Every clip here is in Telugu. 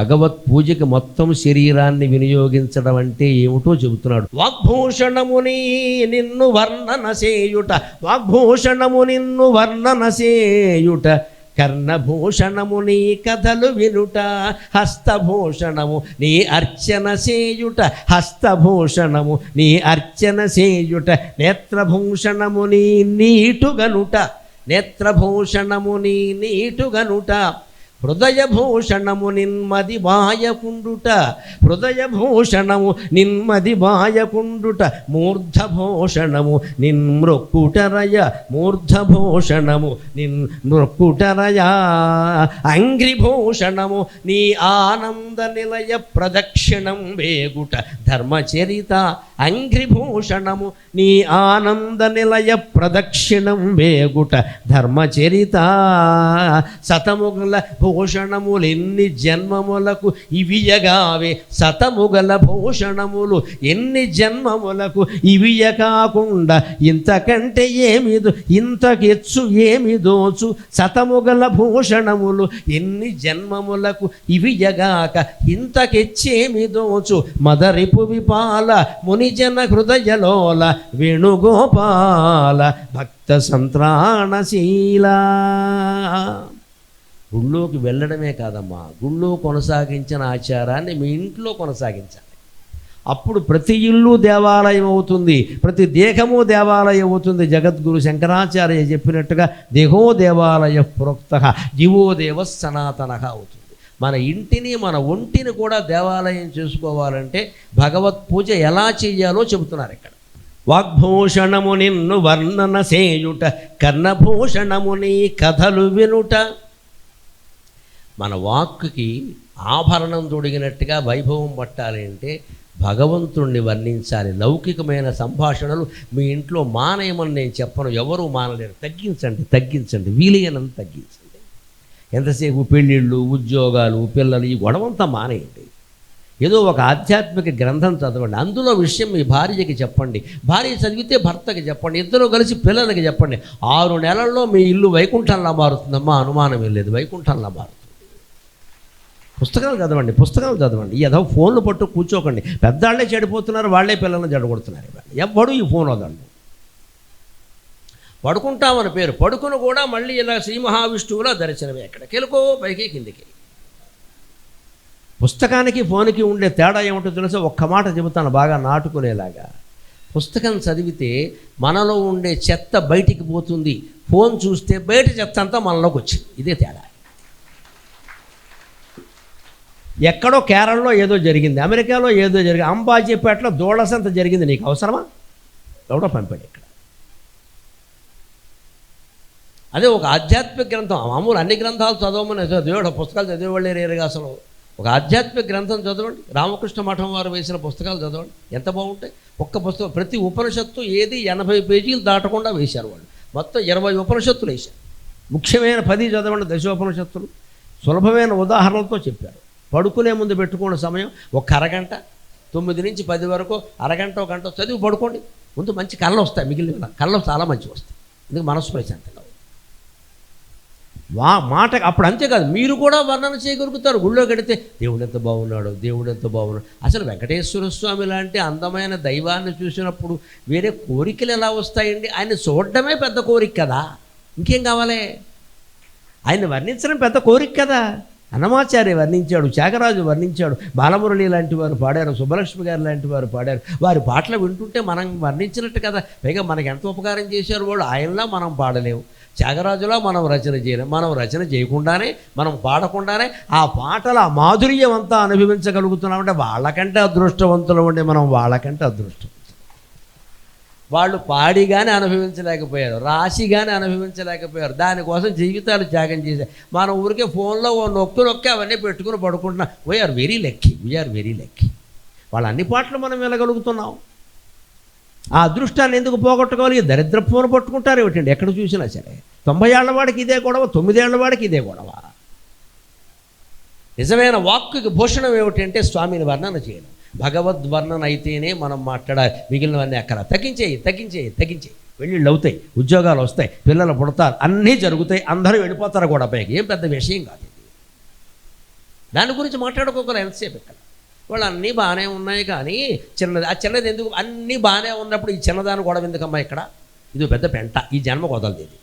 భగవత్ పూజకి మొత్తం శరీరాన్ని వినియోగించడం అంటే ఏమిటో చెబుతున్నాడు. వాగ్భూషణముని నిన్ను వర్ణన చేయుట, వాగ్భూషణము నిన్ను వర్ణన చేయుట, కర్ణభూషణము నీ కథలు వినుట, హస్తభూషణము నీ అర్చన చేయుట, హస్తభూషణము నీ అర్చన చేయుట, నేత్రభూషణము నీ నీటుగనుట, నేత్రభూషణము నీ నీటుగనుట, హృదయభూషణము నిన్మది బాయకుండుట, హృదయభూషణము నిన్మది బాయకుండుట, మూర్ధభూషణము నిన్మృక్కుటరయ, మూర్ధభూషణము నిన్మృక్కుటరయ, అంగ్రిభూషణము నీ ఆనంద నిలయ ప్రదక్షిణం వేగుట, ధర్మచరిత, అంగ్రిభూషణము నీ ఆనంద నిలయ ప్రదక్షిణం వేగుట, ధర్మచరిత, శతముగల భూషణములు ఎన్ని జన్మములకు ఇవియగావే, శతముగల భూషణములు ఎన్ని జన్మములకు ఇవియ కాకుండా ఇంతకంటే ఏమిదో ఇంతకెచ్చు ఏమి దోచు, శతముగల భూషణములు ఎన్ని జన్మములకు ఇవియగాక ఇంతకెచ్చేమి దోచు, మదరిపు విపాల మునిజన హృదయలోల వేణుగోపాల భక్త సంత్రాణశీల. గుళ్ళోకి వెళ్ళడమే కాదమ్మా, గుళ్ళో కొనసాగించిన ఆచారాన్ని మీ ఇంట్లో కొనసాగించాలి. అప్పుడు ప్రతి ఇల్లు దేవాలయం అవుతుంది, ప్రతి దేహము దేవాలయం అవుతుంది. జగద్గురు శంకరాచార్య చెప్పినట్టుగా దేహో దేవాలయ ప్రోక్త జీవో దేవ సనాతన అవుతుంది. మన ఇంటిని మన ఒంటిని కూడా దేవాలయం చేసుకోవాలంటే భగవత్ పూజ ఎలా చేయాలో చెబుతున్నారు ఇక్కడ. వాగ్భూషణము నిన్ను వర్ణన చేయుట, కర్ణభూషణము నీ కథలు వినుట. మన వాక్కుకి ఆభరణం తొడిగినట్టుగా వైభవం పట్టాలి అంటే భగవంతుణ్ణి వర్ణించాలి. లౌకికమైన సంభాషణలు మీ ఇంట్లో మానేయమని నేను చెప్పను, ఎవరూ మానలేరు. తగ్గించండి, తగ్గించండి, వీలైనంత తగ్గించండి. ఎంతసేపు పెళ్ళిళ్ళు, ఉద్యోగాలు, పిల్లలు, ఈ గొడవంతా మానేయండి. ఏదో ఒక ఆధ్యాత్మిక గ్రంథం చదవండి, అందులో విషయం మీ భార్యకి చెప్పండి, భార్య చదివితే భర్తకి చెప్పండి, ఇద్దరు కలిసి పిల్లలకి చెప్పండి. 6 నెలల్లో మీ ఇల్లు వైకుంఠంలా మారుతుందమ్మా, అనుమానం ఏం లేదు, వైకుంఠంలా మారుతుంది. పుస్తకాలు చదవండి, పుస్తకాలు చదవండి. ఏదో ఫోన్లు పట్టు కూర్చోకండి. పెద్దాళ్లే చెడిపోతున్నారు, వాళ్ళే పిల్లల్ని చెడగొడుతున్నారు. ఎవ్వడు ఈ ఫోన్ వదండు. పడుకుంటామని పేరు, పడుకుని కూడా మళ్ళీ ఇలా శ్రీ మహావిష్ణువులో దర్శనమే. ఎక్కడికి వెళ్ళుకో, పైకి కిందికి. పుస్తకానికి ఫోన్కి ఉండే తేడా ఏమిటో తెలుసా? ఒక్క మాట చెబుతాను బాగా నాటుకునేలాగా. పుస్తకం చదివితే మనలో ఉండే చెత్త బయటికి పోతుంది, ఫోన్ చూస్తే బయట చెత్త అంతా మనలోకి వచ్చింది. ఇదే తేడా. ఎక్కడో కేరళలో ఏదో జరిగింది, అమెరికాలో ఏదో జరిగింది, అంబాజీపేటలో దూడసంత జరిగింది. నీకు అవసరమా? ఎవడో పంపాడు ఇక్కడ. అదే ఒక ఆధ్యాత్మిక గ్రంథం. మామూలు అన్ని గ్రంథాలు చదవమని దేవుడు పుస్తకాలు చదివేవాళ్ళే రేరుగా. అసలు ఒక ఆధ్యాత్మిక గ్రంథం చదవండి. రామకృష్ణ మఠం వారు వేసిన పుస్తకాలు చదవండి, ఎంత బాగుంటాయి. ఒక్క పుస్తకం, ప్రతి ఉపనిషత్తు ఏది 80 పేజీలు దాటకుండా వేశారు వాళ్ళు. మొత్తం 20 ఉపనిషత్తులు వేశారు. ముఖ్యమైన 10 చదవండి, దశోపనిషత్తులు. సులభమైన ఉదాహరణలతో చెప్పారు. పడుకునే ముందు పెట్టుకున్న సమయం ఒక అరగంట, 9 నుంచి 10 వరకు అరగంట, ఒక గంట చదివి పడుకోండి. ముందు మంచి కళ్ళు వస్తాయి, మిగిలిన కళ్ళు చాలా మంచి వస్తాయి. ఎందుకు? మనసు ప్రశాంతంగా మాట. అప్పుడు అంతేకాదు, మీరు కూడా వర్ణన చేయగలుగుతారు. గుళ్ళో కడితే దేవుడు ఎంత బాగున్నాడు, దేవుడు ఎంత బాగున్నాడు. అసలు వెంకటేశ్వర స్వామి లాంటి అందమైన దైవాన్ని చూసినప్పుడు వేరే కోరికలు ఎలా వస్తాయండి? ఆయన చూడడమే పెద్ద కోరిక కదా, ఇంకేం కావాలి? ఆయన్ని వర్ణించడం పెద్ద కోరిక కదా. అన్నమాచార్య వర్ణించాడు, త్యాగరాజు వర్ణించాడు, బాలమురళి లాంటి వారు పాడారు, సుబ్బలక్ష్మి గారు లాంటి వారు పాడారు. వారి పాటలు వింటుంటే మనం వర్ణించినట్టు కదా. పైగా మనకు ఎంత ఉపకారం చేశారు వాళ్ళు. ఆయనలా మనం పాడలేము, త్యాగరాజులా మనం రచన చేయలేము. మనం రచన చేయకుండానే, మనం పాడకుండానే ఆ పాటల మాధుర్యం అంతా అనుభవించగలుగుతున్నామంటే వాళ్ళకంటే అదృష్టవంతులు ఉండే మనం, వాళ్ళకంటే అదృష్టం. వాళ్ళు పాడిగానే అనుభవించలేకపోయారు, రాసిగానే అనుభవించలేకపోయారు. దానికోసం జీవితాలు త్యాగం చేశారు. మన ఊరికే ఫోన్లో ఓ నొక్కి అవన్నీ పెట్టుకుని పడుకుంటున్నాం. We are very lucky, we are very lucky. వాళ్ళ అన్ని పాటలు మనం వెళ్ళగలుగుతున్నాం. ఆ అదృష్టాన్ని ఎందుకు పోగొట్టుకోవాలి? దరిద్ర ఫోన్ పట్టుకుంటారు ఏమిటండి ఎక్కడ చూసినా సరే. 90 ఏళ్ల వాడికి ఇదే గొడవ, 9 ఏళ్ల వాడికి ఇదే గొడవ. నిజమైన వాక్కుకి భూషణం ఏమిటంటే స్వామిని వర్ణన చేయడం. భగవద్వర్ణన అయితేనే మనం మాట్లాడాలి, మిగిలినవన్నీ అక్కడ. తగ్గించేయి, తగ్గించేయి, తగ్గించేయి. పెళ్ళిళ్ళు అవుతాయి, ఉద్యోగాలు వస్తాయి, పిల్లలు పుడతారు, అన్నీ జరుగుతాయి, అందరూ వెళ్ళిపోతారు కూడా పైకి. ఏం పెద్ద విషయం కాదు ఇది. దాని గురించి మాట్లాడుకోగల ఎంతసేపు ఇక్కడ. వాళ్ళు అన్నీ బాగానే ఉన్నాయి కానీ చిన్నది, ఆ చిన్నది ఎందుకు, అన్నీ బాగానే ఉన్నప్పుడు ఈ చిన్నదాన్ని గొడవ ఎందుకమ్మా ఇక్కడ? ఇది పెద్ద పెంట, ఈ జన్మ వదలదు ఇది.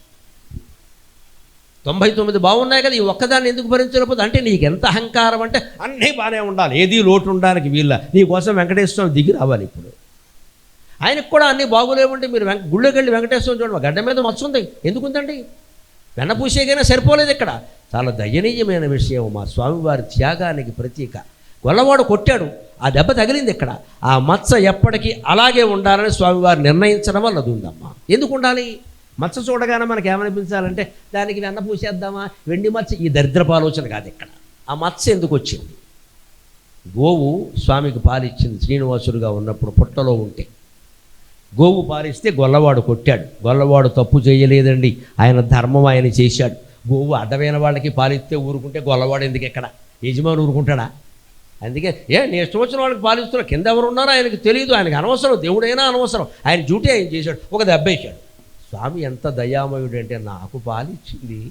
99 బాగున్నాయి కదా, ఈ ఒక్కదాన్ని ఎందుకు భరించలేకపోతే? అంటే నీకు ఎంత అహంకారం అంటే అన్నీ బాగానే ఉండాలి, ఏది లోటు ఉండడానికి వీళ్ళ. నీకోసం వెంకటేశ్వర దిగి రావాలి. ఇప్పుడు ఆయనకు కూడా అన్నీ బాగోలేవండి. మీరు గుళ్ళోకి వెళ్ళి వెంకటేశ్వరం చూడండి, గడ్డ మీద మచ్చుంది, ఎందుకుందండి? వెన్నపూసేకైనా సరిపోలేదు ఇక్కడ. చాలా దయనీయమైన విషయం. మా స్వామివారి త్యాగానికి ప్రతీక. గొల్లవాడు కొట్టాడు, ఆ దెబ్బ తగిలింది ఇక్కడ. ఆ మచ్చ ఎప్పటికీ అలాగే ఉండాలని స్వామివారు నిర్ణయించడం వల్ల అది ఉందమ్మా. ఎందుకు ఉండాలి? మచ్చ చూడగానే మనకి ఏమనిపించాలంటే దానికి వెన్న పూసేద్దామా, వెండి మచ్చ, ఈ దరిద్రపు ఆలోచన కాదు ఇక్కడ. ఆ మచ్చ ఎందుకు వచ్చింది? గోవు స్వామికి పాలిచ్చింది శ్రీనివాసుడుగా ఉన్నప్పుడు పుట్టలో ఉంటే. గోవు పాలిస్తే గొల్లవాడు కొట్టాడు. గొల్లవాడు తప్పు చేయలేదండి, ఆయన ధర్మం ఆయన చేశాడు. గోవు అడ్డమైన వాళ్ళకి పాలిస్తే ఊరుకుంటే గొల్లవాడు ఎందుకు ఎక్కడ? యజమాని ఊరుకుంటాడా? అందుకే నీ ఇష్టం వచ్చిన వాళ్ళకి పాలిస్తున్నా, కింద ఎవరు ఉన్నారో ఆయనకు తెలియదు, ఆయనకు అనవసరం, దేవుడైనా అనవసరం, ఆయన డ్యూటీ ఆయన చేశాడు, ఒక దెబ్బ ఇచ్చాడు. స్వామి ఎంత దయామయుడు అంటే నాకు పాలిచ్చింది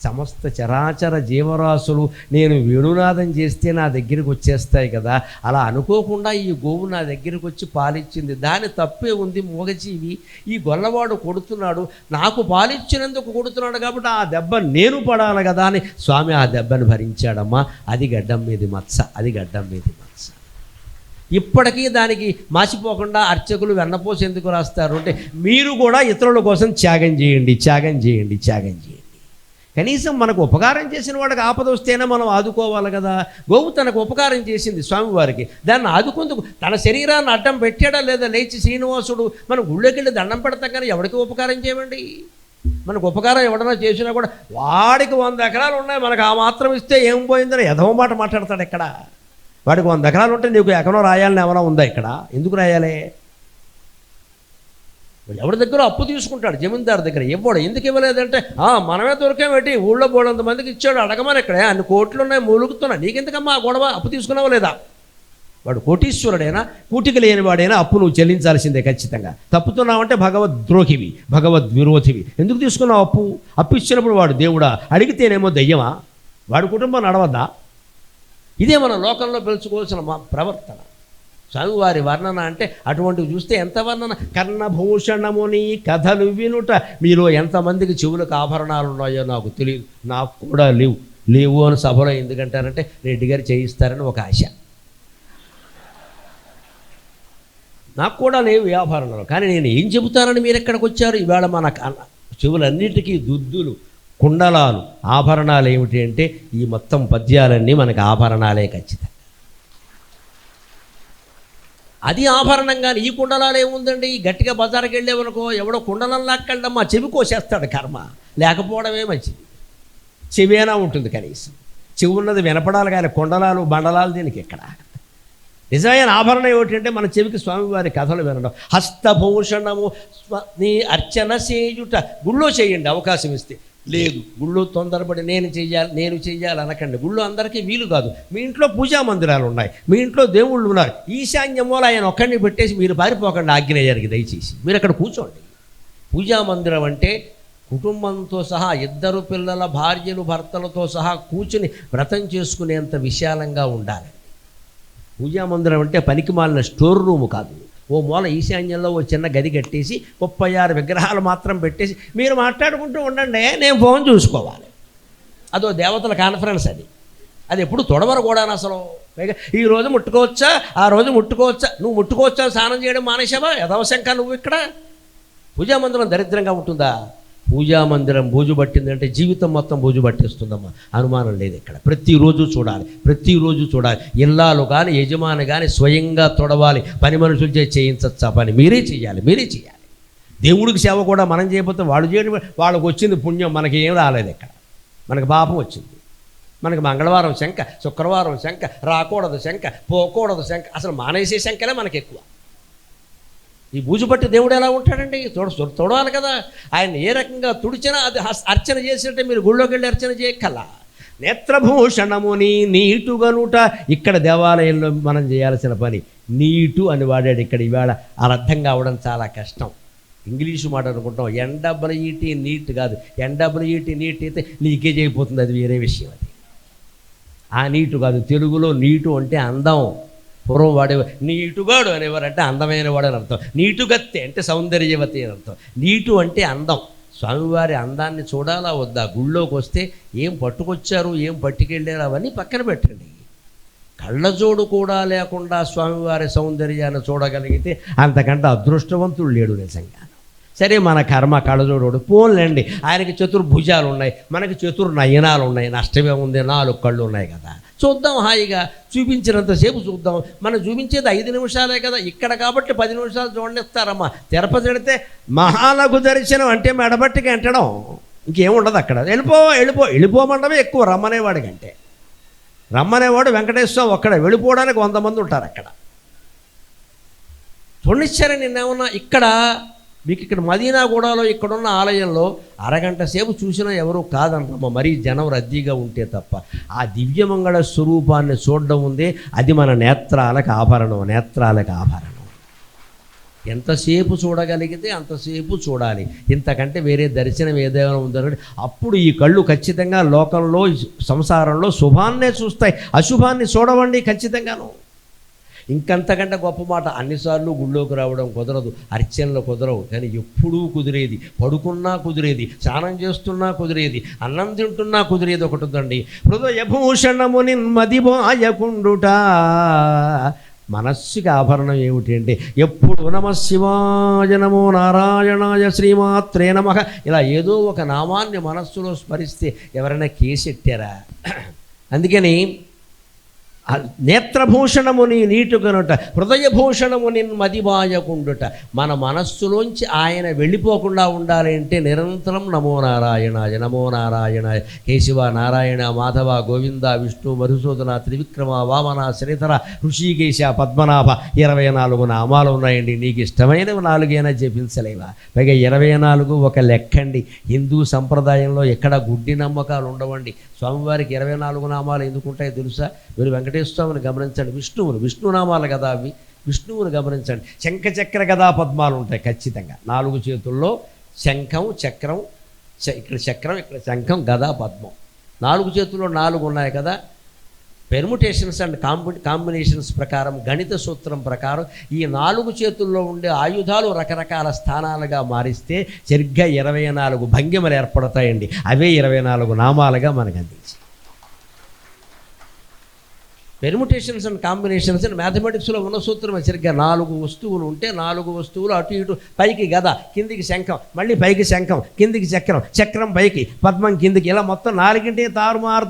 సమస్త చరాచర జీవరాశులు నేను వేణునాదం చేస్తే నా దగ్గరికి వచ్చేస్తాయి కదా, అలా అనుకోకుండా ఈ గోవు నా దగ్గరికి వచ్చి పాలిచ్చింది, దాని తప్పే ఉంది మూగజీవి. ఈ గొల్లవాడు కొడుతున్నాడు, నాకు పాలిచ్చినందుకు కొడుతున్నాడు కాబట్టి ఆ దెబ్బ నేను పడాలి కదా అని స్వామి ఆ దెబ్బను భరించాడమ్మా. అది గడ్డం మీది మత్స, అది గడ్డం మీది మత్స. ఇప్పటికీ దానికి మాసిపోకుండా అర్చకులు వెన్నపోసి ఎందుకు రాస్తారు అంటే మీరు కూడా ఇతరుల కోసం త్యాగం చేయండి, త్యాగం చేయండి, త్యాగం చేయండి. కనీసం మనకు ఉపకారం చేసిన వాడికి ఆపద వస్తేనే మనం ఆదుకోవాలి కదా. గోవు తనకు ఉపకారం చేసింది స్వామివారికి, దాన్ని ఆదుకుందుకు తన శరీరాన్ని అడ్డం పెట్టాడా లేదా? లేచి శ్రీనివాసుడు మనం గుళ్ళోకి వెళ్ళి దండం పెడతాం కానీ ఎవరికి ఉపకారం చేయమండి? మనకు ఉపకారం ఎవడన్నా చేసినా కూడా వాడికి 100 ఎకరాలు ఉన్నాయి, మనకు ఆ మాత్రం ఇస్తే ఏం పోయిందని ఎదవ మాట మాట్లాడతాడు ఇక్కడ. వాడికి 100 ఎకరాలు ఉంటే నీకు ఎకరం రాయాలని ఏమైనా ఉందా ఇక్కడ? ఎందుకు రాయాలి? ఎవరి దగ్గర అప్పు తీసుకుంటాడు, జమీందారు దగ్గర ఇవ్వడు. ఎందుకు ఇవ్వలేదంటే మనమే దొరికామేటి, ఊళ్ళో బోడంత మందికి ఇచ్చాడు, అడగమని ఇక్కడ అన్ని కోట్లు ఉన్నాయి, మూలుగుతున్నా, నీకెందుకమ్మా ఆ గొడవ? అప్పు తీసుకున్నావా లేదా? వాడు కోటీశ్వరుడైనా కూటికి లేనివాడైనా అప్పు నువ్వు చెల్లించాల్సిందే ఖచ్చితంగా. తప్పుతున్నావంటే భగవద్ద్రోహివి, భగవద్విరోధివి. ఎందుకు తీసుకున్నావు అప్పు? అప్పు ఇచ్చినప్పుడు వాడు దేవుడా, అడిగితేనేమో దయ్యమా? వాడి కుటుంబం నడవద్దా? ఇదే మన లోకంలో పెంచుకోవాల్సిన ప్రవర్తన. స్వామివారి వర్ణన అంటే అటువంటివి చూస్తే ఎంత వర్ణన. కర్ణభూషణముని కథలు వినుట, మీలో ఎంతమందికి చెవులకు ఆభరణాలు ఉన్నాయో నాకు తెలియదు, నాకు కూడా లేవు అని సభలో ఎందుకంటారంటే రెడ్డి గారు చేయిస్తారని ఒక ఆశ. నాకు కూడా లేవు ఈ ఆభరణాలు, కానీ నేను ఏం చెబుతానని మీరు ఎక్కడికి వచ్చారు? ఈవేళ మన చెవులన్నిటికీ దుద్దులు, కుండలాలు, ఆభరణాలు ఏమిటి అంటే ఈ మొత్తం పద్యాలన్నీ మనకు ఆభరణాలే ఖచ్చితంగా. అది ఆభరణంగానే ఈ కుండలాలు ఏముందండి? గట్టిగా బజార్కి వెళ్ళేవనుకో ఎవడో కుండలం లాక్కెళ్ళమ్మా చెవి కోసేస్తాడు, కర్మ. లేకపోవడమే మంచిది, చెవేనా ఉంటుంది కనీసం. చెవి ఉన్నది వినపడాలి కానీ కుండలాలు బండలాలు దీనికి ఎక్కడ? నిజమైన ఆభరణం ఏమిటంటే మన చెవికి స్వామివారి కథలు వినడం. హస్తభూషణము నీ అర్చన చేయుట, గుళ్ళో చేయండి అవకాశం ఇస్తే. లేదు గుళ్ళో తొందరపడి నేను చెయ్యాలి అనకండి. గుళ్ళో అందరికీ వీలు కాదు. మీ ఇంట్లో పూజా మందిరాలు ఉన్నాయి, మీ ఇంట్లో దేవుళ్ళు ఉన్నారు, ఈశాన్యమూల ఆయన ఒక్కడిని పెట్టేసి మీరు పారిపోకండి ఆగ్నేయానికి దయచేసి. మీరు అక్కడ కూర్చోండి. పూజా మందిరం అంటే కుటుంబంతో సహా 2 పిల్లల భార్యలు భర్తలతో సహా కూర్చుని వ్రతం చేసుకునేంత విశాలంగా ఉండాలి. పూజా మందిరం అంటే పనికి మాలిన స్టోర్ రూము కాదు. ఓ మూల ఈశాన్యంలో ఓ చిన్న గది కట్టేసి 36 విగ్రహాలు మాత్రం పెట్టేసి మీరు మాట్లాడుకుంటూ ఉండండి, నేను ఫోన్ చూసుకోవాలి. అదో దేవతల కాన్ఫరెన్స్ అది ఎప్పుడు తొడవరు కూడా అసలు. పైగా ఈ రోజు ముట్టుకోవచ్చా, ఆ రోజు ముట్టుకోవచ్చా, నువ్వు ముట్టుకోవచ్చా, స్నానం చేయడం మానేసావా? యథవశంక నువ్వు ఇక్కడ. పూజా మందిరం దరిద్రంగా ఉంటుందా? పూజా మందిరం బూజు పట్టిందంటే జీవితం మొత్తం బూజు పట్టేస్తుందమ్మా, అనుమానం లేదు ఇక్కడ. ప్రతిరోజు చూడాలి. ఇల్లాలు కానీ యజమాని కానీ స్వయంగా తొడవాలి. పని మనుషులు చేయించచ్చా పని? మీరే చేయాలి. దేవుడికి సేవ కూడా మనం చేయకపోతే వాడు చేయడం, వాళ్ళకి వచ్చింది పుణ్యం, మనకి ఏం రాలేదు ఇక్కడ. మనకు పాపం వచ్చింది. మనకి మంగళవారం శంక, శుక్రవారం శంక, రాకూడదు శంక, పోకూడదు శంక, అసలు మానేసే శంకలే మనకి ఎక్కువ. ఈ బూజు పట్టి దేవుడు ఎలా ఉంటాడండి? తొడవాలి కదా. ఆయన ఏ రకంగా తుడిచినా అది అర్చన చేసినట్టే మీరు గుళ్ళోకి వెళ్ళి అర్చన చేయక్కల్లా. నేత్రభూషణముని నీటుగనుట, ఇక్కడ దేవాలయంలో మనం చేయాల్సిన పని నీటు అని వాడాడు ఇక్కడ. ఈవేళ అలా అర్థం కావడం చాలా కష్టం. ఇంగ్లీషు మాట అనుకుంటాం, NEET నీట్ కాదు. NEET నీట్ అయితే లీకేజ్ అయిపోతుంది, అది వేరే విషయం. అది ఆ నీటు కాదు, తెలుగులో నీటు అంటే అందం. పూర్వం వాడే నీటుగాడు అనేవారు, అంటే అందమైన వాడు అని అర్థం. నీటుగత్తె అంటే సౌందర్యవతి అని అర్థం. నీటు అంటే అందం. స్వామివారి అందాన్ని చూడాలా వద్దా? గుళ్ళోకి వస్తే ఏం పట్టుకొచ్చారు, ఏం పట్టుకెళ్ళారు అవన్నీ పక్కన పెట్టండి. కళ్ళజోడు కూడా లేకుండా స్వామివారి సౌందర్యాన్ని చూడగలిగితే అంతకంటే అదృష్టవంతుడు లేడు నిజంగా. సరే, మన కర్మ కళ్ళజోడు పోన్లేండి. ఆయనకి చతుర్భుజాలు ఉన్నాయి, మనకి చతుర్నయనాలు ఉన్నాయి. నష్టమే ఉంది, 4 కళ్ళు ఉన్నాయి కదా. చూద్దాం హాయిగా, చూపించినంతసేపు చూద్దాం. మనం చూపించేది 5 నిమిషాలే కదా ఇక్కడ, కాబట్టి 10 నిమిషాలు చూడనిస్తారమ్మా. తిరుపతి వెళితే మహాలఘు దర్శనం అంటే మెడబట్టికి ఎంటడం, ఇంకేముండదు అక్కడ. వెళ్ళిపోమండమే ఎక్కువ రమ్మనేవాడి కంటే. రమ్మనేవాడు వెంకటేశ్వర ఒక్కడే, వెళ్ళిపోవడానికి 100 మంది ఉంటారు అక్కడ. చూడనిచ్చారని నిన్నేమన్నా ఇక్కడ మీకు ఇక్కడ మదీనాగూడలో ఇక్కడున్న ఆలయంలో అరగంట సేపు చూసినా ఎవరు కాదన్నమ్మ, మరీ జనం రద్దీగా ఉంటే తప్ప. ఆ దివ్యమంగళ స్వరూపాన్ని చూడడం ఉందే, అది మన నేత్రాలకు ఆభరణం. ఎంతసేపు చూడగలిగితే అంతసేపు చూడాలి. ఇంతకంటే వేరే దర్శనం ఏదైనా ఉందంటే అప్పుడు ఈ కళ్ళు ఖచ్చితంగా లోకంలో, సంసారంలో శుభాన్నే చూస్తాయి, అశుభాన్ని చూడవండి ఖచ్చితంగాను. ఇంకంతకంటే గొప్ప మాట, అన్నిసార్లు గుళ్ళోకి రావడం కుదరదు, అర్చనలు కుదరవు, కానీ ఎప్పుడూ కుదిరేది, పడుకున్నా కుదిరేది, స్నానం చేస్తున్నా కుదిరేది, అన్నం తింటున్నా కుదిరేది ఒకటి ఉందండి. హృదయభూషణముని మదిబాయకుండుట. మనస్సుకి ఆభరణం ఏమిటి అంటే ఎప్పుడు నమ శివాయ, నమో నారాయణాయ, శ్రీమాత్రే నమః ఇలా ఏదో ఒక నామాన్ని మనస్సులో స్మరిస్తే ఎవరైనా కేసెట్టారా? అందుకని నేత్రభూషణముని నీటుగనుట, హృదయభూషణముని మదిబాయకుండుట. మన మనస్సులోంచి ఆయన వెళ్ళిపోకుండా ఉండాలి అంటే నిరంతరం నమో నారాయణాయ, నమో నారాయణాయ, కేశవ నారాయణ మాధవ గోవింద విష్ణు మధుసూదన త్రివిక్రమ వామన శ్రీధర ఋషికేశ పద్మనాభ 24 నామాలు ఉన్నాయండి. నీకు ఇష్టమైనవి 4 జపించలేవా? పైగా 24 ఒక లెక్కండి. హిందూ సంప్రదాయంలో ఎక్కడ గుడ్డి నమ్మకాలు ఉండవండి. స్వామివారికి 24 నామాలు ఎందుకుంటాయో తెలుసా? మీరు వెంకటేశ్వరుని గమనించండి, విష్ణునామాలు కదా అవి, విష్ణువుని గమనించండి. శంఖ చక్ర గదా పద్మాలు ఉంటాయి ఖచ్చితంగా. 4 చేతుల్లో శంఖం చక్రం, ఇక్కడ చక్రం, ఇక్కడ శంఖం, గదా పద్మం. 4 చేతుల్లో 4 ఉన్నాయి కదా. పెర్ముటేషన్స్ అండ్ కాంబినేషన్స్ ప్రకారం, గణిత సూత్రం ప్రకారం ఈ 4 చేతుల్లో ఉండే ఆయుధాలు రకరకాల స్థానాలుగా మారిస్తే సరిగ్గా 24 భంగిమలు ఏర్పడతాయండి. అవే 24 నామాలుగా మనకు అందించి. పెర్ముటేషన్స్ అండ్ కాంబినేషన్స్ అండ్ మ్యాథమెటిక్స్లో ఉన్న సూత్రం సరిగ్గా 4 వస్తువులు ఉంటే 4 వస్తువులు అటు ఇటు, పైకి గద, కిందికి శంఖం, మళ్ళీ పైకి శంఖం, కిందికి చక్రం, చక్రం పైకి, పద్మం కిందికి, ఇలా మొత్తం 4 తారుమారు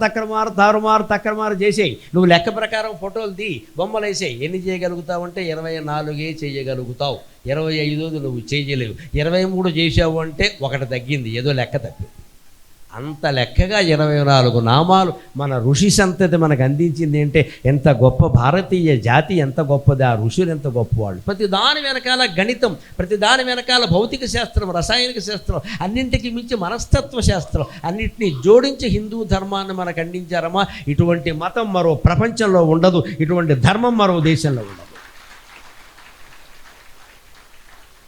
తక్కరమారు చేసేయి. నువ్వు లెక్క ప్రకారం ఫోటోలు తీ, బొమ్మలు వేసేయి. ఎన్ని చేయగలుగుతావు అంటే 24 చేయగలుగుతావు. 25 నువ్వు చేయలేవు. 23 చేసావు అంటే 1 తగ్గింది, ఏదో లెక్క తప్పింది. అంత లెక్కగా 24 నామాలు మన ఋషి సంతతి మనకు అందించింది. అంటే ఎంత గొప్ప భారతీయ జాతి, ఎంత గొప్పది, ఆ ఋషులు ఎంత గొప్పవాళ్ళు. ప్రతి దాని వెనకాల గణితం, ప్రతి దాని వెనకాల భౌతిక శాస్త్రం, రసాయనిక శాస్త్రం, అన్నింటికి మించి మనస్తత్వ శాస్త్రం, అన్నింటినీ జోడించి హిందూ ధర్మాన్ని మనకు అందించారమ్మా. ఇటువంటి మతం మరో ప్రపంచంలో ఉండదు, ఇటువంటి ధర్మం మరో దేశంలో ఉండదు.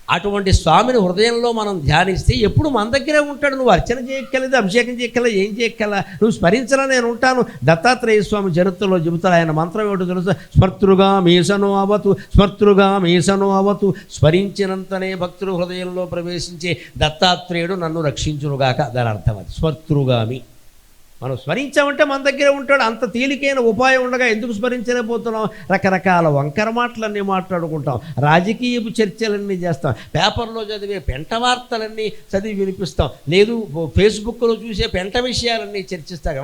అటువంటి స్వామిని హృదయంలో మనం ధ్యానిస్తే ఎప్పుడు మన దగ్గరే ఉంటాడు. నువ్వు అర్చన చేయక్కలేదు, అభిషేకం చేయక్కల, ఏం చేయక్కల, నువ్వు స్మరించలా నేను ఉంటాను. దత్తాత్రేయ స్వామి చరిత్రలో చెబుతారు. ఆయన మంత్రం ఏమిటో తెలుసు? స్మర్తృగా మీసను అవతు, స్మర్తృగా మీసను అవతు. స్మరించినంతనే భక్తులు హృదయంలో ప్రవేశించే దత్తాత్రేయుడు నన్ను రక్షించునుగాక. దాని అర్థం అది, స్మర్తృగామి. మనం స్మరించామంటే మన దగ్గరే ఉంటాడు. అంత తేలికైన ఉపాయం ఉండగా ఎందుకు స్మరించలేకపోతున్నాం? రకరకాల వంకర మాటలన్నీ మాట్లాడుకుంటాం, రాజకీయపు చర్చలన్నీ చేస్తాం, పేపర్లో చదివే పెంట వార్తలన్నీ చదివి వినిపిస్తాం, లేదు ఫేస్బుక్లో చూసే పెంట విషయాలన్నీ చర్చిస్తాం.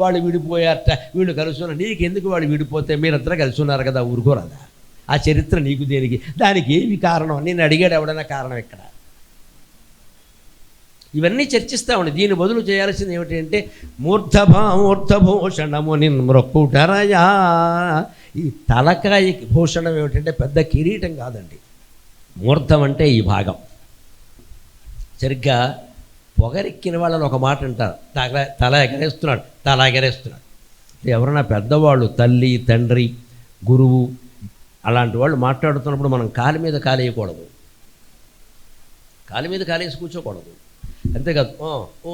వాళ్ళు విడిపోయారట, వీళ్ళు కలుసున్నారు. నీకెందుకు వాళ్ళు విడిపోతే? మీరందరూ కలిసి ఉన్నారు కదా, ఊరుకోరాదా? ఆ చరిత్ర నీకు దేనికి? దానికి ఏమి కారణం? నేను అడిగాడు ఎవడైనా కారణం ఇక్కడ? ఇవన్నీ చర్చిస్తామండి. దీని బదులు చేయాల్సింది ఏమిటి అంటే మూర్ధభూషణముని మృక్కుటరయా. ఈ తలకాయకి భూషణం ఏమిటంటే పెద్ద కిరీటం కాదండి. మూర్ధం అంటే ఈ భాగం. సరిగ్గా పొగరెక్కిన వాళ్ళని ఒక మాట అంటారు, తల ఎగరేస్తున్నాడు. ఎవరైనా పెద్దవాళ్ళు, తల్లి తండ్రి గురువు అలాంటి వాళ్ళు మాట్లాడుతున్నప్పుడు మనం కాలి మీద కాలేయకూడదు, కాలి మీద కాలేసి కూర్చోకూడదు. అంతేకాదు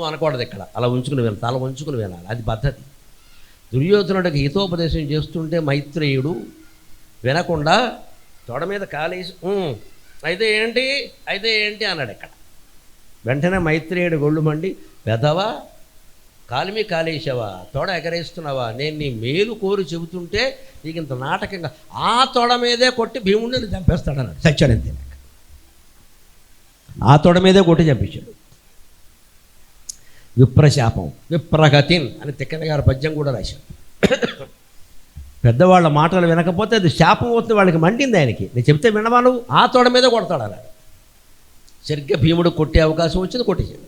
అనకూడదు. ఇక్కడ అలా ఉంచుకుని వినాలి, తల ఉంచుకుని వినాలి. అది పద్ధతి. దుర్యోధనుడికి హితోపదేశం చేస్తుంటే మైత్రేయుడు వినకుండా తొడ మీద కాలేసి అయితే ఏంటి అన్నాడు. ఇక్కడ వెంటనే మైత్రేయుడు గొళ్ళు మండి, వెధవా, కాలిమి కాలేసావా, తొడ ఎగరేస్తున్నావా, నేను నీ మేలు కోరి చెబుతుంటే నీకు ఇంత నాటకంగా ఆ తొడ మీదే కొట్టి భీముడిని చంపేస్తాడన్నాడు. సత్యానంతే ఆ తొడ మీదే కొట్టి చంపించాడు. విప్రశాపం విప్రగతిన్ అని తిక్కన గారు పద్యం కూడా రాశాడు. పెద్దవాళ్ళ మాటలు వినకపోతే అది శాపం అవుతుంది, వాళ్ళకి మండింది ఆయనకి. నేను చెప్తే వినవా నువ్వు, ఆ తోడ మీద కొడతాడు అన్నాడు. సరిగ్గా భీముడు కొట్టే అవకాశం వచ్చింది, కొట్టేసాడు.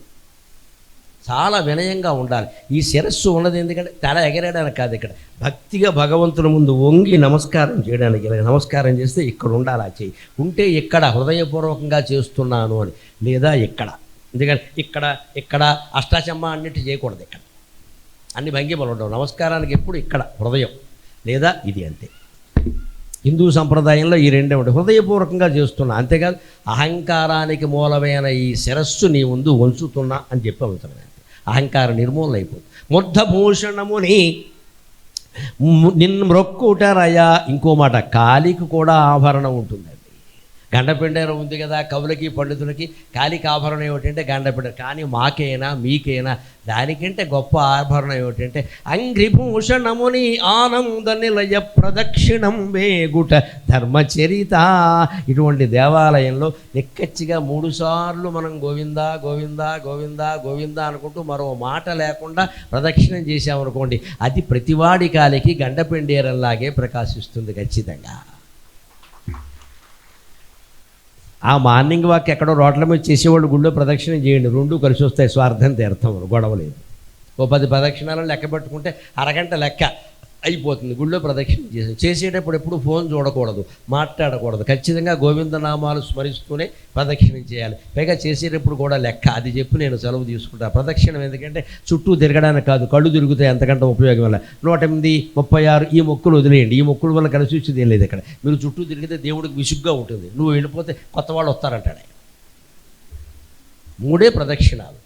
చాలా వినయంగా ఉండాలి. ఈ శిరస్సు ఉన్నది ఎందుకంటే తల ఎగరేయడానికి కాదు, ఇక్కడ భక్తిగా భగవంతుని ముందు వంగి నమస్కారం చేయడానికి. ఇలా నమస్కారం చేస్తే ఇక్కడ ఉండాలి. ఆ చేయి ఉంటే ఇక్కడ హృదయపూర్వకంగా చేస్తున్నాను అని, లేదా ఇక్కడ. ఎందుకంటే ఇక్కడ అష్టాచమ్మ అన్నిటి చేయకూడదు. ఇక్కడ అన్ని భంగిమలు ఉండవు. నమస్కారానికి ఎప్పుడు ఇక్కడ హృదయం లేదా ఇది, అంతే. హిందూ సంప్రదాయంలో ఈ రెండే ఉంటాయి. హృదయపూర్వకంగా చేస్తున్నా, అంతేకాదు అహంకారానికి మూలమైన ఈ శిరస్సు నీ ముందు ఉంచుతున్నా అని చెప్పి అవుతుంది. అహంకారం నిర్మూలన అయిపోతుంది. ముద్ధభూషణముని నిన్ను మ్రొక్కుటరయ్యా. ఇంకో మాట, కాలికి కూడా ఆభరణం ఉంటుందండి. గండపిండేరం ఉంది కదా కవులకి పండితులకి, కాలికి ఆభరణం ఏమిటంటే గండపిండ. కానీ మాకైనా మీకైనా దానికంటే గొప్ప ఆభరణం ఏమిటంటే అంగ్రిభూషణముని ఆనంద నిలయ ప్రదక్షిణం వేగుట ధర్మచరిత. ఇటువంటి దేవాలయంలో నిక్కచ్చిగా 3 సార్లు మనం గోవిందా గోవిందా గోవిందా గోవిందా అనుకుంటూ మరో మాట లేకుండా ప్రదక్షిణం చేశామనుకోండి, అది ప్రతివాడి కాలికి గండపిండేరంలాగే ప్రకాశిస్తుంది ఖచ్చితంగా. ఆ మార్నింగ్ వాక్ ఎక్కడో రోడ్ల మీద చేసేవాళ్ళు గుళ్ళో ప్రదక్షిణం చేయండి, 2 కలిసి వస్తాయి. స్వార్థం తీర్థం, గొడవ లేదు. ఓ 10 ప్రదక్షిణాలను లెక్క పెట్టుకుంటే అరగంట లెక్క అయిపోతుంది. గుళ్ళో ప్రదక్షిణ చేసేటప్పుడు ఎప్పుడు ఫోన్ చూడకూడదు, మాట్లాడకూడదు. ఖచ్చితంగా గోవిందనామాలు స్మరిస్తూనే ప్రదక్షిణం చేయాలి. పైగా చేసేటప్పుడు కూడా లెక్క. అది చెప్పి నేను సెలవు తీసుకుంటాను. ప్రదక్షిణం ఎందుకంటే చుట్టూ తిరగడానికి కాదు, కళ్ళు తిరుగుతాయి, అంతకంటే ఉపయోగం వల్ల. 108, 36 ఈ మొక్కులు వదిలేయండి. ఈ మొక్కుల వల్ల కలిసి వచ్చేది ఏం లేదు. ఇక్కడ మీరు చుట్టూ తిరిగితే దేవుడికి విసుగ్గా ఉంటుంది. నువ్వు వెళ్ళిపోతే కొత్త వాళ్ళు వస్తారంటాడు. 3 ప్రదక్షిణాలు.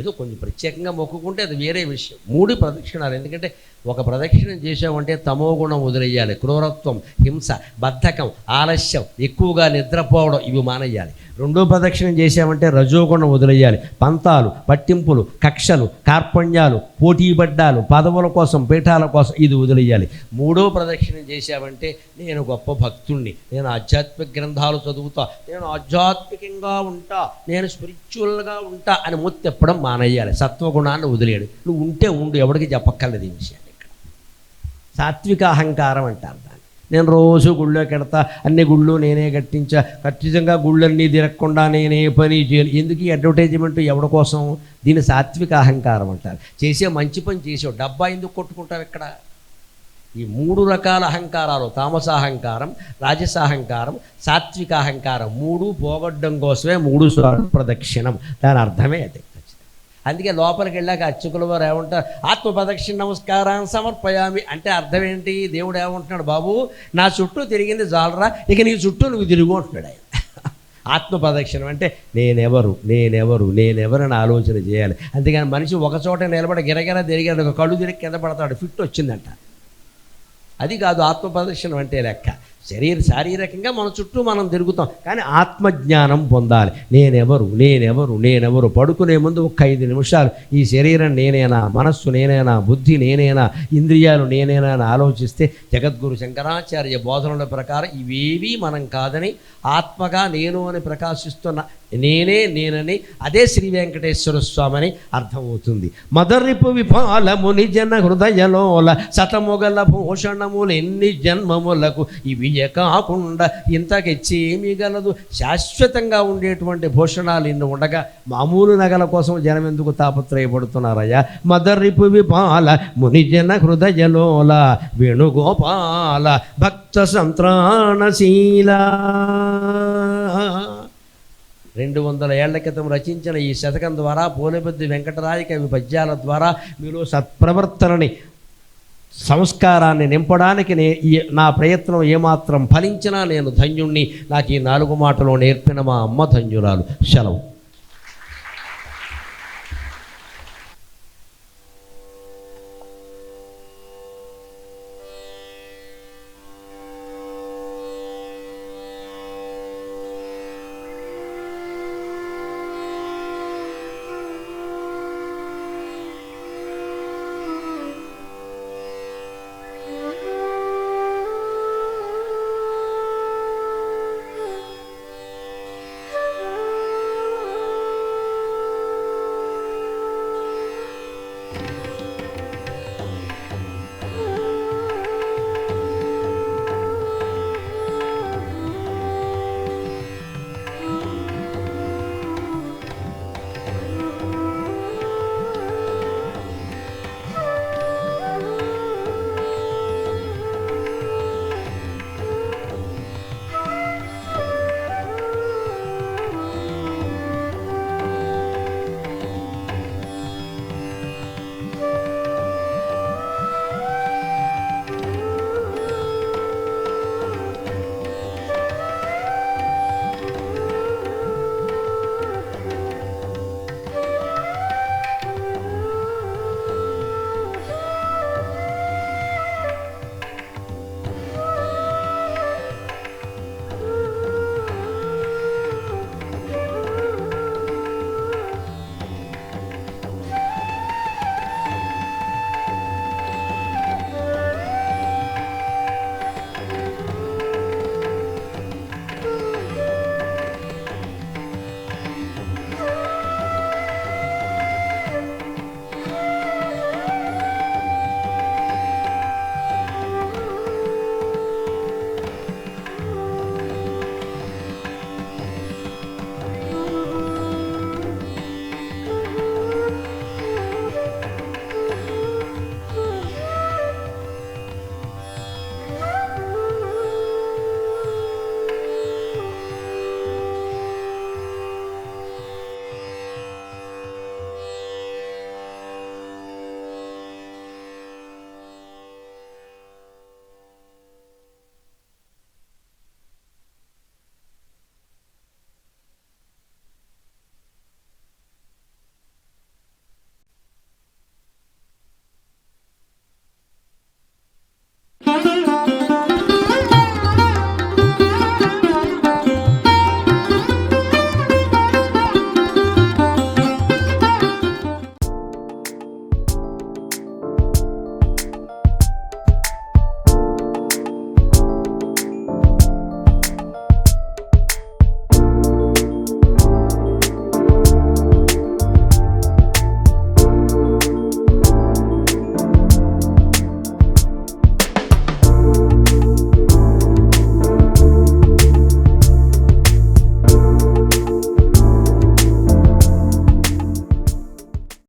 ఏదో కొంచెం ప్రత్యేకంగా మొక్కుకుంటే అది వేరే విషయం. 3 ప్రదక్షిణాలు. ఎందుకంటే ఒక ప్రదక్షిణం చేసామంటే తమో గుణం వదిలేయాలి. క్రూరత్వం, హింస, బద్ధకం, ఆలస్యం, ఎక్కువగా నిద్రపోవడం ఇవి మానేయాలి. 2వ ప్రదక్షిణం చేసామంటే రజోగుణం వదిలేయాలి. పంతాలు, పట్టింపులు, కక్షలు, కార్పణ్యాలు, పోటీపడ్డాలు, పదవుల కోసం, పీఠాల కోసం ఇది వదిలేయాలి. 3వ ప్రదక్షిణం చేసామంటే నేను గొప్ప భక్తుణ్ణి, నేను ఆధ్యాత్మిక గ్రంథాలు చదువుతా, నేను ఆధ్యాత్మికంగా ఉంటా, నేను స్పిరిచువల్గా ఉంటా అని ముత్తెప్పడం మానేయాలి. సత్వగుణాన్ని వదిలేయాలి. నువ్వు ఉంటే ఉండు, ఎవరికి చెప్పక్కర్లేదు ఈ విషయాన్ని. ఇక్కడ సాత్విక అహంకారం అంటారు దాన్ని. నేను రోజు గుళ్ళోకి వెడతా, అన్ని గుళ్ళు నేనే కట్టించా, ఖచ్చితంగా గుళ్ళన్నీ తిరగకుండా నేనే పని చేయాలి. ఎందుకు ఈ అడ్వర్టైజ్మెంట్, ఎవరి కోసం? దీన్ని సాత్విక అహంకారం అంటారు. చేసే మంచి పని చేసావు, డబ్బా ఎందుకు కొట్టుకుంటావు? ఇక్కడ ఈ 3 రకాల అహంకారాలు, తామసాహంకారం, రాజసాహంకారం, సాత్విక అహంకారం 3 పోగొట్టడం కోసమే 3 సార్లు ప్రదక్షిణం. దాని అర్థమే అది. అందుకే లోపలికి వెళ్ళాక అర్చకుల వారు ఏమంటారు, ఆత్మ ప్రదక్షిణ నమస్కారాన్ని సమర్పయామి అంటే అర్థం ఏంటి? దేవుడు ఏమంటున్నాడు, బాబు నా చుట్టూ తిరిగింది జాలరా, ఇక నీ చుట్టూ నువ్వు తిరుగు అంటున్నాడు ఆయన. ఆత్మ ప్రదక్షిణం అంటే నేనెవరని ఆలోచన చేయాలి. అంతేగాని మనిషి ఒక చోట నిలబడి గిరగిర తిరిగాడు, ఒక కళ్ళు తిరిగి కింద పడతాడు, ఫిట్ వచ్చిందంట. అది కాదు ఆత్మ ప్రదక్షిణం అంటే లెక్క. శారీరకంగా మన చుట్టూ మనం తిరుగుతాం, కానీ ఆత్మజ్ఞానం పొందాలి. నేనెవరు పడుకునే ముందు ఒక 5 నిమిషాలు ఈ శరీరం నేనేనా, మనస్సు నేనేనా, బుద్ధి నేనేనా, ఇంద్రియాలు నేనేనా అని ఆలోచిస్తే జగద్గురు శంకరాచార్య బోధనల ప్రకారం ఇవేవీ మనం కాదని, ఆత్మగా నేను అని ప్రకాశిస్తున్న నేనని అదే శ్రీ వెంకటేశ్వర స్వామి అని అర్థమవుతుంది. మదరిపు విపాలముని జన హృదయలోల శతముగల భూషణములు ఎన్ని జన్మములకు ఇవి కాకుండా ఇంతకెచ్చేమీ గలదు. శాశ్వతంగా ఉండేటువంటి భూషణాలు ఇన్ని ఉండగా మామూలు నగల కోసం జనం ఎందుకు తాపత్రయపడుతున్నారయ్యా? మదరిపు విపాల మునిజన హృదయలోల వేణుగోపాల భక్త సంత్రాణశీల. 200 ఏళ్ల క్రితం రచించిన ఈ శతకం ద్వారా పోలేపల్లి వెంకటరాయ కవి పద్యాల ద్వారా మీలో సత్ప్రవర్తనని, సంస్కారాన్ని నింపడానికి నా ప్రయత్నం ఏమాత్రం ఫలించినా నేను ధన్యుణ్ణి. నాకు ఈ 4 మాటలు నేర్పిన మా అమ్మ ధన్యురాలు. సెలవు.